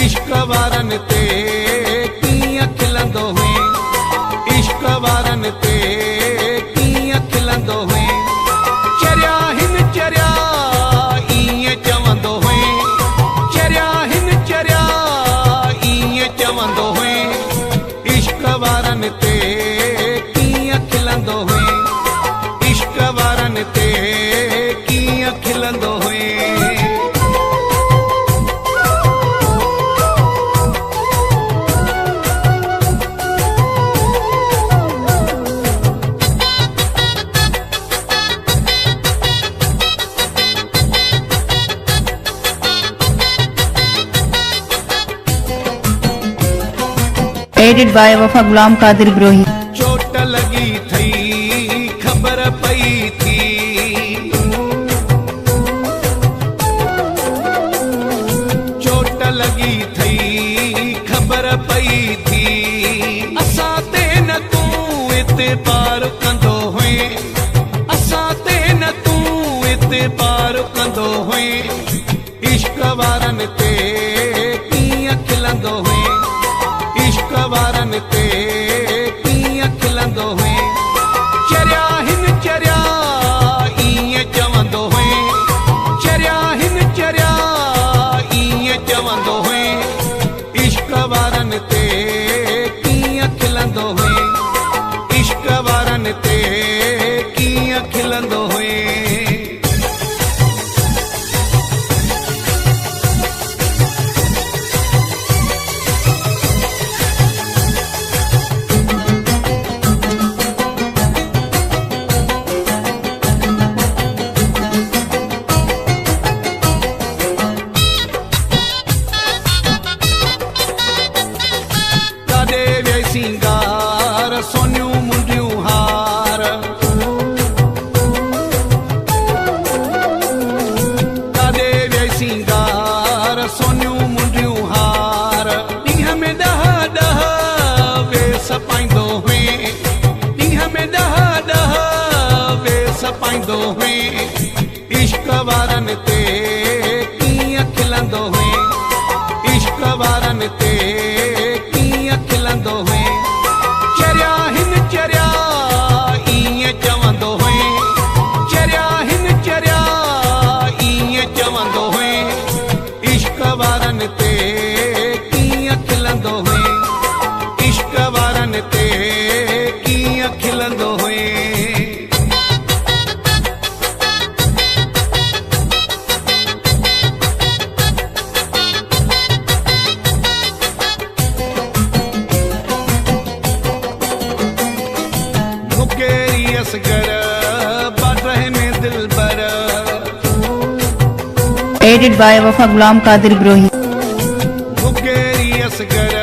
इश्क वारन ते कीअं खिलंदो हुए, इश्क वारन ते कीअं खिलंदो हुए, चरिया हिन चरिया ईअं चवंदो हुए, चरिया हिन चरिया ईअं चवंदो हुए, इश्क वारन ते कीअं खिलंदो हुए, इश्क वारन ते कीअं खिलंदो हुए। एडिट बाय वफा गुलाम कादिर ब्रोही। चोट लगी थई खबर पई थी, चोट लगी थई खबर पई थी, असां ते न तूं इतबार कंदो हुए, असां ते न तूं इतबार कंदो हुए, इश्क वारन ते कीअं खिलंदो हुए, इश्क वारन ते कीअं खिलंदो हुए, चरिया हिन चरिया ईअं चवंदो हुए, चरिया हिन चरिया ईअं चवंदो हुए, इश्क वारन ते कीअं खिलंदो हुए, इश्क वारन ते कीअं खिलंदो हुए। सिंगार सोनियूं मुंडियूं हार, काॾे वे सिंगार सोनियूं मुंडियूं हार, ॾींहं में ॾह ॾह वेस पाईंदो हुए, ॾींहं में ॾह ॾह वेस पाईंदो हुए, इश्क वारन ते कीअं खिलंदो हुए, इश्क वारन ते कीअं खिलंदो हुए, चरिया हिन चरिया ईअं चवंदो हुए, चरिया हिन चरिया ईअं चवंदो हुए, इश्क वारन ते कीअं खिलंदो हुए, इश्क वारन ते कीअं खिलंदो हुए। एडिट बाय वफा गुलाम कादिर ब्रोही। मुकेरी असगर